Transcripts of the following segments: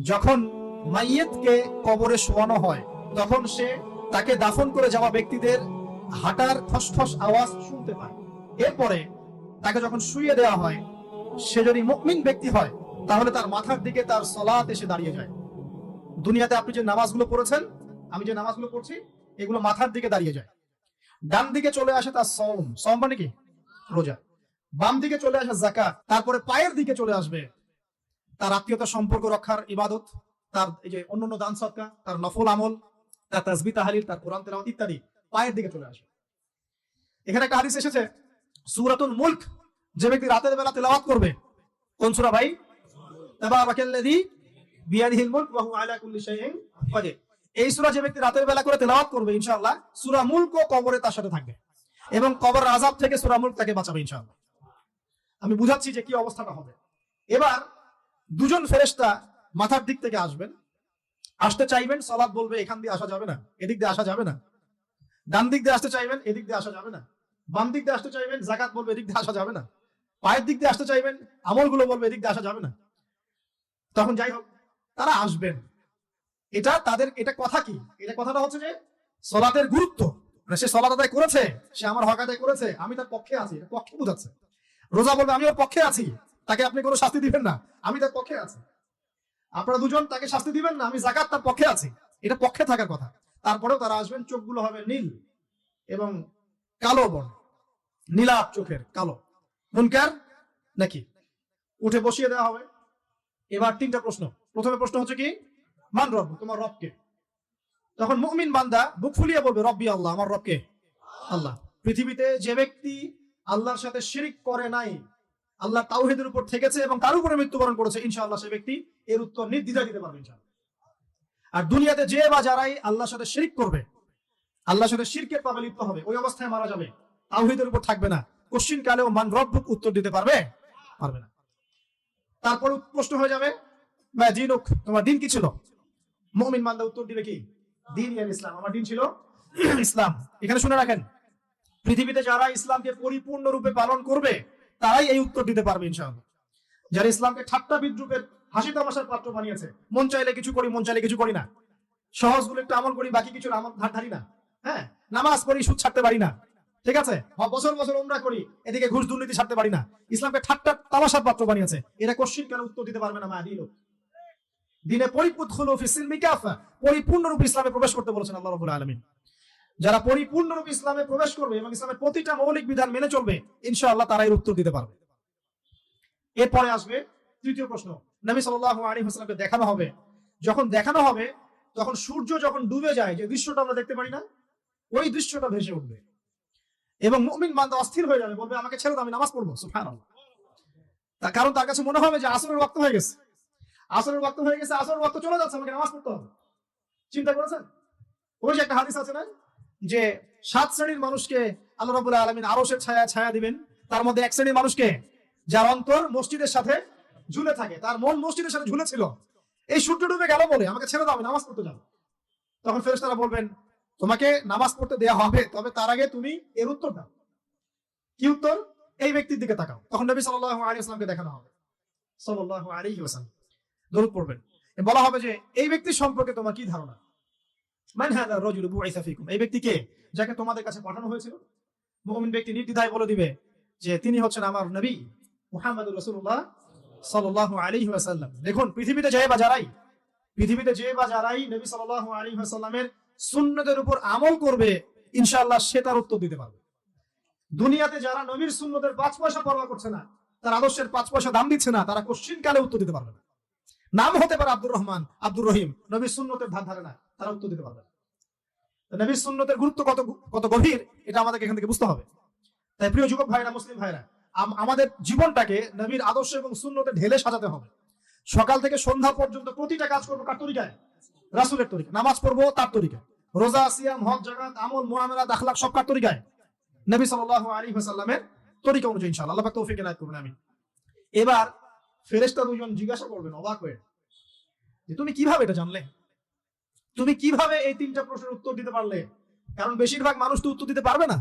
যখন মাইয়েতকে কবরে শোয়ানো হয় তখন সে তাকে দাফন করে যাওয়া ব্যক্তিদের হাঁটার ঠসঠস আওয়াজ শুনতে পায়। এরপরে তাকে যখন শুইয়ে দেওয়া হয়, সে যদি মুমিন ব্যক্তি হয় তাহলে তার মাথার দিকে তার সালাত এসে দাঁড়িয়ে যায়। দুনিয়াতে আপনি যে নামাজগুলো পড়েছেন, আমি যে নামাজগুলো পড়ছি, এগুলো মাথার দিকে দাঁড়িয়ে যায়। ডান দিকে চলে আসে তার সওম, সওম মানে কি? রোজা। বাম দিকে চলে আসে যাকাত, তারপরে পায়ের দিকে চলে আসবে তার আত্মীয়তা সম্পর্ক রক্ষার ইবাদত, তার এই যে অন্যান্য দান সদকা, তার নফল আমল, তার তাসবিহ তাহলিল, তার কোরআন তেলাওয়াত ইত্যাদি পায়ের দিকে চলে আসবে। এখানে একটা হাদিস এসেছে, সূরাতুল মুলক যে ব্যক্তি রাতের বেলা তেলাওয়াত করবে, কোন সূরা ভাই? তাবারাকাল্লাযী বিয়াদিহিল মুলক ওয়া হুয়া আলা কুল্লি শাইইন কাদির। এই সূরা যে ব্যক্তি রাতের বেলা করে তেলাওয়াত করবে, ইনশাআল্লাহ সূরা মুলকও কবরে তার সাথে থাকবে এবং কবরের আযাব থেকে সূরা মুলক তাকে বাঁচাবে ইনশাআল্লাহ। আমি বুঝাচ্ছি যে কি অবস্থাটা হবে। এবার দুজন ফেরেশতা মাথার দিক থেকে আসবেন, আসতে চাইবেন, সালাত বলবে এখান দিয়ে আসা যাবে না, এদিক দিয়ে আসা যাবে না। ডান দিক দিয়ে আসতে চাইবেন, এদিক দিয়ে আসা যাবে না। বাম দিক দিয়ে আসতে চাইবেন, যাকাত বলবে এদিক দিয়ে আসা যাবে না। পায়ের দিক দিয়ে আসতে চাইবেন, আমলগুলো বলবে এদিক দিয়ে আসা যাবে না। তখন যাই হোক, তারা আসবেন। এটা তাদের, এটা কথা কি? এটা কথাটা হচ্ছে যে সালাতের গুরুত্ব, মানে সে সালাত আদায় করেছে, সে আমার হক আদায় করেছে, আমি তার পক্ষে আছি, এটা পক্ষে বোঝাচ্ছে। রোজা বলবে আমি ওর পক্ষে আছি, তাকে আপনি কোনো শাস্তি দিবেন না, আমি তার পক্ষে আছি। আপনারা দুজন তাকে শাস্তি দিবেন না, আমি যাকাত তার পক্ষে আছি, এটা পক্ষে থাকার কথা। তারপরেও তারা আসবেন, চোখগুলো হবে নীল এবং কালো বর্ণ, নীলাভ চোখের, কালো। মুনকার নাকি? উঠে বসিয়ে দেওয়া হবে। এবার তিনটা প্রশ্ন। প্রথমে প্রশ্ন হচ্ছে কি, মান রব, তোমার রবকে? তখন মুমিন বান্দা বুক ফুলিয়ে বলবে রব্বি আল্লাহ, আমার রবকে আল্লাহ। পৃথিবীতে যে ব্যক্তি আল্লাহর সাথে শিরিক করে নাই, আল্লাহ তাওহীদের উপর থেকেছে এবং তার উপরে মৃত্যুবরণ করেছে, ইনশাআল্লাহ সে ব্যক্তি এর উত্তর নির্দ্বিধায় দিতে পারবে ইনশাআল্লাহ। আর দুনিয়াতে যে বা যারাই আল্লাহর সাথে শিরিক করবে, আল্লাহর সাথে শিরকের পাবে লিপ্ত হবে, ওই অবস্থায় মারা যাবে, তাওহীদের উপর থাকবে না, কোশ্চিন কালেও মান রব্বুক উত্তর দিতে পারবে না। তারপর প্রশ্ন হয়ে যাবে মা দীনুক, তোমার দিন কি ছিল? মুমিন বান্দা উত্তর দিবে কি? দিন ইয়াল ইসলাম, আমার দিন ছিল ইসলাম। এখানে শুনে রাখেন, পৃথিবীতে যারা ইসলামকে পরিপূর্ণরূপে পালন করবে তারাই এই উত্তর দিতে পারবে ইনশাআল্লাহ। যারা ইসলামকে ঠাট্টা বিদ্রুপের, হাসি তামাশার পাত্র বানিয়েছে, মন চাইলে কিছু করি, মন চাইলে কিছু করি না, সহজগুলো একটু আমল করি, বাকি কিছু আমল ধার ধারি না, হ্যাঁ, নামাজ পড়ি, সুদ ছাড়তে পারি না, ঠিক আছে, বছর বছর উমরা করি, এদিকে ঘুষ দুর্নীতি ছাড়তে পারি না, ইসলামকে ঠাট্টা তামাশার পাত্র বানিয়েছে, এরা কোশ্চিন কেন উত্তর দিতে পারবে না? মা দিন দিনে পরিপূর্ণরূপে ইসলামে প্রবেশ করতে বলেছেন আল্লাহ রাব্বুল আলামিন। যারা পরিপূর্ণরূপে ইসলামে প্রবেশ করবে এবং ইসলামের প্রতিটা মৌলিক বিধান মেনে চলবে, ইনশাআল্লাহ তারা এর উত্তর দিতে পারবে। এরপরে আসবে তৃতীয় প্রশ্ন। নবী সাল্লাল্লাহু আলাইহি ওয়াসাল্লামকে দেখানো হবে, যখন দেখানো হবে তখন সূর্য যখন ডুবে যায়, যে দৃশ্যটা আমরা দেখতে পারি না, ওই দৃশ্যটা ভেসে উঠবে এবং মুমিন বান্দা অস্থির হয়ে যাবে, বলবে আমাকে ছেড়ে দাও, আমি নামাজ পড়বো। সুবহানাল্লাহ। তার কারণ তার কাছে মনে হবে যে আসরের ওয়াক্ত হয়ে গেছে, আসরের ওয়াক্ত হয়ে গেছে, আসরের ওয়াক্ত চলে যাচ্ছে, আমাকে নামাজ পড়তে হবে। চিন্তা করেছেন? ওই যে একটা হাদিস আছে না, যে 7 শ্রেণীর মানুষকে আল্লাহ রাব্বুল আলামিন আরশের ছায়া দিবেন, তার মধ্যে এক শ্রেণীর মানুষকে যার অন্তর মসজিদের সাথে ঝুলে থাকে, তার মন মসজিদের সাথে ঝুলে ছিল, এই সূর্য ডুবে গেল বলে আমাকে ছেড়ে দাও, আমি নামাজ পড়তে যাব। তখন ফেরেশতারা বলবেন তোমাকে নামাজ পড়তে দেয়া হবে, তবে তার আগে তুমি এর উত্তর দাও। কি উত্তর? এই ব্যক্তির দিকে তাকাও। তখন নবী সাল্লাল্লাহু আলাইহি ওয়াসাল্লামকে দেখানো হবে, সাল্লাল্লাহু আলাইহি ওয়াসাল্লাম দরুদ পড়বেন, বলা হবে যে এই ব্যক্তি সম্পর্কে তোমার কি ধারণা? মান হাযা রাজুলু বুইসা ফিকুম, এই ব্যক্তি কে, যাকে তোমাদের কাছে পাঠানো হয়েছিল? মুমিন ব্যক্তি নির্দ্বিধায় বলে দিবে যে তিনি হচ্ছেন আমার নবী মুহাম্মদুর রাসূলুল্লাহ সাল্লাল্লাহু আলাইহি ওয়াসাল্লাম। দেখুন, পৃথিবীতে যে বা যারাই নবী সাল্লাল্লাহু আলাইহি ওয়াসাল্লামের সুন্নতের উপর আমল করবে, ইনশাআল্লাহ সে তার উত্তর দিতে পারবে। দুনিয়াতে যারা নবীর সুন্নতের 5 পয়সা পরোয়া করছে না, তার আদর্শের 5 পয়সা দাম দিচ্ছে না, তারা কোশ্চিন কালে উত্তর দিতে পারবে না। নাম হতে পারে আব্দুর রহমান, আব্দুর রহিম, নবীর সুন্নতের ধার ধারে না, তারা উত্তর দিতে পারবে না। নবীর সুন্নতের গুরুত্ব কত গভীর, এটা আমাদেরকে এখান থেকে বুঝতে হবে। তাই প্রিয় যুবক ভাইরা, মুসলিম ভাইরা, আমাদের জীবনটাকে নবীর আদর্শ এবং সুন্নতে ঢেলে সাজাতে হবে। সকাল থেকে সন্ধ্যা পর্যন্ত প্রতিটা কাজ করবো কার তরিকায়? রাসূলের তরিকায়। নামাজ পড়বো তার তরিকায়, রোজা, সিয়াম, হজ, যাকাত, আমল, মুআমালাত, আখলাক সব কার তরিকায়? নবী সাল্লাল্লাহু আলাইহি ওয়াসাল্লামের তরিকা অনুযায়ী ইনশাআল্লাহ। আল্লাহ পাক তৌফিক এনায়েত করুন, আমিন। এবার ফেরেশতা দুজন জিজ্ঞাসা করবেন অবাক হয়ে যে তুমি কিভাবে এটা জানলে, তুমি কিভাবে এই 3টা প্রশ্নের উত্তর দিতে পারলে? কারণ বেশিরভাগ মানুষ তো উত্তর দিতে পারবে না,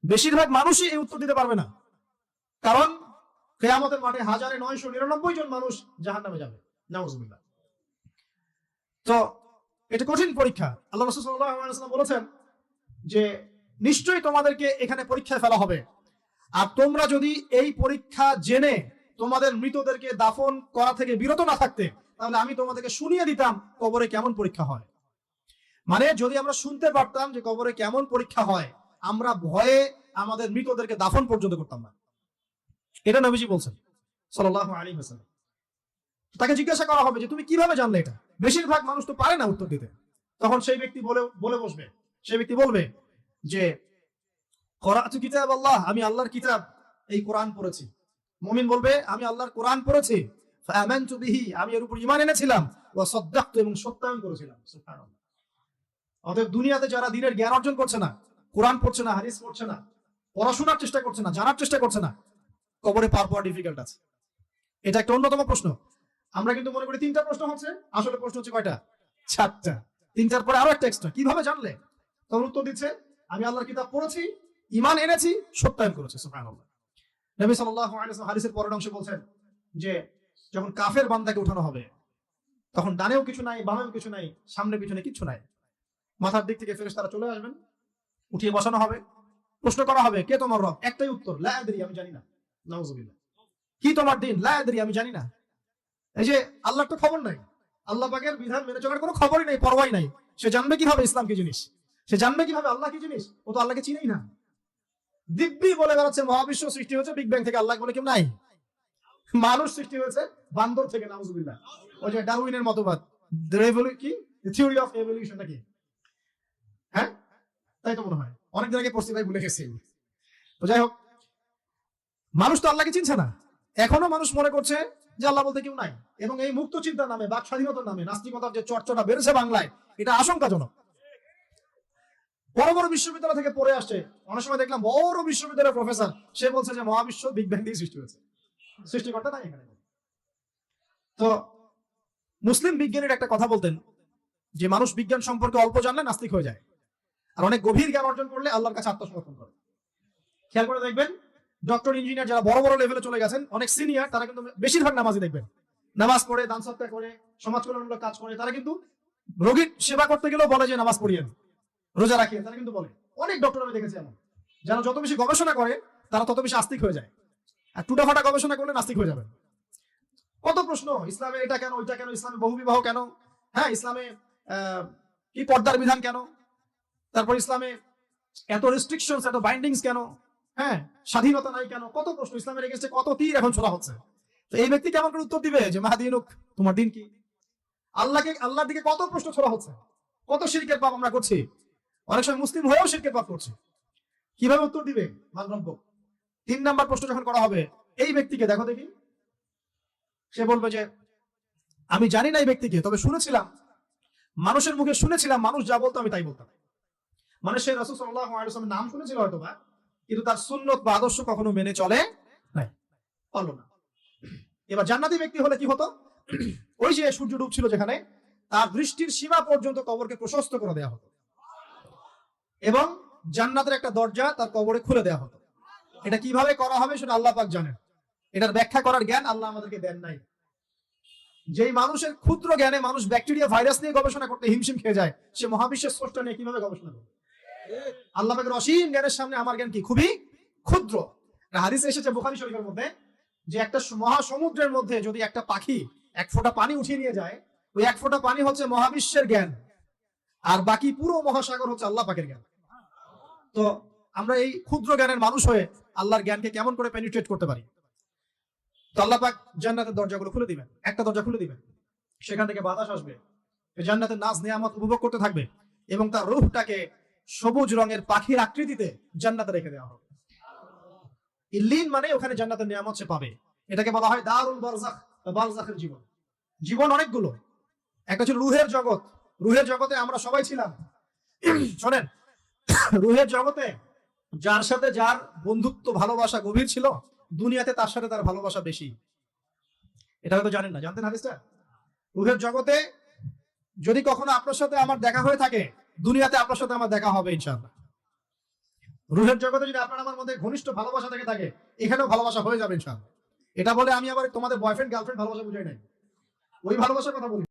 বেশিরভাগ মানুষই এই উত্তর দিতে পারবে না। কারণ কিয়ামতের মাঠে 1999 জন মানুষ জাহান্নামে যাবে, নাউজুবিল্লাহ। তো এটা কঠিন পরীক্ষা। আল্লাহ রাসূল সাল্লাল্লাহু আলাইহি ওয়াসাল্লাম বলেছেন যে নিশ্চয়ই তোমাদেরকে এখানে পরীক্ষায় ফেলা হবে, আর তোমরা যদি এই পরীক্ষা জেনে তোমাদের মৃতদেরকে দাফন করা থেকে বিরত না থাকতে, তাহলে আমি তোমাদেরকে শুনিয়ে দিতাম কবরে কেমন পরীক্ষা হয়। মানে যদি আমরা শুনতে পারতাম যে কবরে কেমন পরীক্ষা হয়, আমরা ভয়ে আমাদের মৃতদেরকে দাফন পর্যন্ত করতাম না। এটা নবীজি বলছেন সাল্লাল্লাহু আলাইহি ওয়াসাল্লাম। তাকে জিজ্ঞাসা করা হবে যে তুমি কিভাবে জানলে এটা? বেশিরভাগ মানুষ তো পারে না উত্তর দিতে। তখন সেই ব্যক্তি বলে বসবে, সেই ব্যক্তি বলবে যে করাতু কিতাব আল্লাহ, আমি আল্লাহর কিতাব এই কোরআন পড়েছি। মুমিন বলবে আমি আল্লাহর কোরআন পড়েছি, ফাআমানতু বিহি, আমি এর উপর ঈমান এনেছিলাম, ওয়া সাদ্দাকতু, এবং সত্যায়ন করেছিলাম। সুবহানাল্লাহ। অতএব দুনিয়াতে যারা দ্বীনের জ্ঞান অর্জন করছে না, কোরআন পড়ছে না, হাদিস পড়ছে না, পড়াশোনার চেষ্টা করছে না, জানার চেষ্টা করছে না, কবরে পার পাওয়া ডিফিকাল্ট আছে। এটা একটা অন্যতম প্রশ্ন। আমরা কিন্তু মনে করি 3টা প্রশ্ন হচ্ছে, আসলে প্রশ্ন হচ্ছে কয়টা? 4টা। 3টার পরে আরো একটা এক্সট্রা। কিভাবে জানলে? তখন উত্তর দিচ্ছে আমি আল্লাহর কিতাব পড়েছি, ঈমান এনেছি, সত্যায়ন করেছি। সুবহানাল্লাহ। নবী সাল্লাল্লাহু আলাইহি ওয়াসাল্লাম হাদিসের পরের অংশে বলছেন যে যখন কাফের বান্দাকে উঠানো হবে, তখন ডানেও কিছু নাই, বামেও কিছু নাই, সামনে পিছনে কিছু নাই। মাথার দিক থেকে ফেরেশতারা চলে আসবেন, উঠিয়ে বসানো হবে, প্রশ্ন করা হবে কে তোমার রব? একটাই উত্তর, লা আদরি, আমি জানি না। নাউযুবিল্লাহ। কি তোমার দিন? লা আদরি, আমি জানি না। এই যে আল্লাহর তো খবর নাই, আল্লাহ পাকের বিধান মেনে চলার কোনো খবরই নাই, পরোয়াই নাই। সে জানবে কিভাবে ইসলাম কি জিনিস? সে জানবে কিভাবে আল্লাহ কি জিনিস? ও তো আল্লাহকে চিনেই না। দিব্যি বলে বেড়াচ্ছে মহাবিশ্ব সৃষ্টি হয়েছে বিগ ব্যাং থেকে, আল্লাহ বলে কেউ নাই। মানুষ সৃষ্টি হয়েছে বান্দর থেকে, নাউযুবিল্লাহ। ওই যে ডারউইনের মতবাদ, কি থিওরি অফ এভলিউশন নাকি? হ্যাঁ, তাই তো মনে হয়। অনেকদিন আগে পড়ছি ভাই, ভুলে গেছি। তো যাই হোক, মানুষ তো আল্লাহকে চিনছে না। এখনো মানুষ মনে করছে যে আল্লাহ বলতে কেউ নাই, এবং এই মুক্ত চিন্তার নামে, বাক স্বাধীনতার নামে নাস্তিকতার যে চর্চাটা বেড়েছে বাংলায়, এটা আশঙ্কাজনক। বড় বড় বিশ্ববিদ্যালয় থেকে পড়ে আসছে, অনেক সময় দেখলাম বড় বিশ্ববিদ্যালয়ের প্রফেসর, সে বলছে যে মহাবিশ্ব বিগ ব্যাং দিয়ে সৃষ্টি হয়েছে, সৃষ্টিকর্তা নাই এখানে। তো মুসলিম বিজ্ঞানীর একটা কথা বলতেন যে মানুষ বিজ্ঞান সম্পর্কে অল্প জানলে নাস্তিক হয়ে যায়, আর অনেক গভীর জ্ঞান অর্জন করলে আল্লাহর কাছে আত্মসমর্পণ করে। খেয়াল করে দেখবেন, ডক্টর, ইঞ্জিনিয়ার যারা বড় বড় লেভেলে চলে গেছেন, অনেক সিনিয়র, তারা কিন্তু বেশিরভাগ নামাজি দেখবেন, নামাজ পড়ে, দান সৎকার করে, সমাজ কল্যাণমূলক কাজ করে। তারা কিন্তু রোগীর সেবা করতে গেলেও বলে যে নামাজ পড়িয়েন, রোজা রাখিয়ে, তারা কিন্তু বলে। অনেক ডক্টর আমি দেখেছি এমন, যারা যত বেশি গবেষণা করে তারা তত বেশি আস্তিক হয়ে যায়, আর টুটাফাটা গবেষণা করলে নাস্তিক হয়ে যাবে। কত প্রশ্ন, ইসলামে এটা কেন, ওইটা কেন, ইসলামে বহুবিবাহ কেন, হ্যাঁ ইসলামে কি পর্দার বিধান কেন, তারপর ইসলামে এত রেস্ট্রিকশনস, এত বাইন্ডিংস কেন, হ্যাঁ স্বাধীনতা নাই কেন, কত প্রশ্ন। ইসলামের এগেইনস্টে কত তীর এখন ছোড়া হচ্ছে। তো এই ব্যক্তি কেমন করে উত্তর দিবে যে মাহদিনুক, তোমার দিন কি? আল্লাহর দিকে কত প্রশ্ন ছোড়া হচ্ছে, কত শিরকের পাপ আমরা করছি, অনেক সময় মুসলিম হয়েও শিরকের পাপ করছি। কিভাবে উত্তর দিবে মানরব্য? 3 নাম্বার প্রশ্ন যখন করা হবে এই ব্যক্তিকে, দেখো দেখি, সে বলবে যে আমি জানি না এই ব্যক্তিকে, তবে শুনেছিলাম, মানুষের মুখে শুনেছিলাম, মানুষ যা বলতো আমি তাই বলতাম। মানে সে রাসূল সাল্লাল্লাহু আলাইহি ওয়াসাল্লামের নাম শুনেছিল হয়তোবা, কিন্তু তার সুন্নত বা আদর্শ কখনো মেনে চলে নাই, পারলো না। এবার জান্নাতি ব্যক্তি হলে কি হতো? ওই যে সূর্য ডুবছিল যেখানে, তার দৃষ্টির সীমা পর্যন্ত কবরকে প্রশস্ত করে দেওয়া হতো, এবং জান্নাতের একটা দরজা তার কবরে খুলে দেওয়া হতো। এটা কিভাবে করা হবে সেটা আল্লাহ পাক জানেন, এটার ব্যাখ্যা করার জ্ঞান আল্লাহ আমাদেরকে দেন নাই। যেই মানুষের ক্ষুদ্র জ্ঞানে মানুষ ব্যাকটেরিয়া ভাইরাস নিয়ে গবেষণা করতে হিমশিম খেয়ে যায়, সে মহাবিশ্বের স্রষ্টা নিয়ে কিভাবে গবেষণা করবে? আল্লাহ পাকের অসীম জ্ঞানের সামনে আমার জ্ঞান কি? খুবই ক্ষুদ্র। হাদিসে এসেছে বুখারী শরীফের মধ্যে যে একটা মহাসমুদ্রের মধ্যে যদি একটা পাখি 1 ফোঁটা পানি উঠিয়ে নিয়ে যায়, ওই 1 ফোঁটা পানি হচ্ছে মহাবিশ্বের জ্ঞান, আর বাকি পুরো মহাসাগর হচ্ছে আল্লাহ পাকের জ্ঞান। তো আমরা এই ক্ষুদ্র জ্ঞানের মানুষ হয়ে আল্লাহর জ্ঞানকে কেমন করে পেনিট্রেট করতে পারি? তো আল্লাহ পাক জান্নাতের দরজাগুলো খুলে দিবেন, একটা দরজা খুলে দিবেন, সেখান থেকে বাতাস আসবে, জান্নাতের নাজ নিয়ামত উপভোগ করতে থাকবে, এবং তার রূহটাকে সবুজ রঙের পাখির আকৃতিতে জান্নাতে রেখে দেওয়া হবে। ইল্লিন মানে ওখানে জান্নাতের নিয়ামত সে পাবে। এটাকে বলা হয় দারুল বারজাখ, বারজাখের জীবন। জীবন অনেকগুলো, একটা ছিল রুহের জগৎ। রুহের জগতে আমরা সবাই ছিলাম। শোনেন, রুহের জগতে যার সাথে যার বন্ধুত্ব ভালোবাসা গভীর ছিল, দুনিয়াতে তার সাথে তার ভালোবাসা বেশি। এটা হয়তো জানেন না, জানতেন হাদিসটা? রুহের জগতে যদি কখনো আপনার সাথে আমার দেখা হয়ে থাকে, দুনিয়াতে আপনার সাথে আমার দেখা হবে ইনশাআল্লাহ। রুহের জগতে যদি আপনার আমার মধ্যে ঘনিষ্ঠ ভালোবাসা থেকে থাকে, এখানেও ভালোবাসা হয়ে যাবে ইনশাআল্লাহ। এটা বলে আমি আবার তোমাদের বয়ফ্রেন্ড গার্লফ্রেন্ড ভালোবাসা বুঝাই নাই, ওই ভালোবাসার কথা বলি।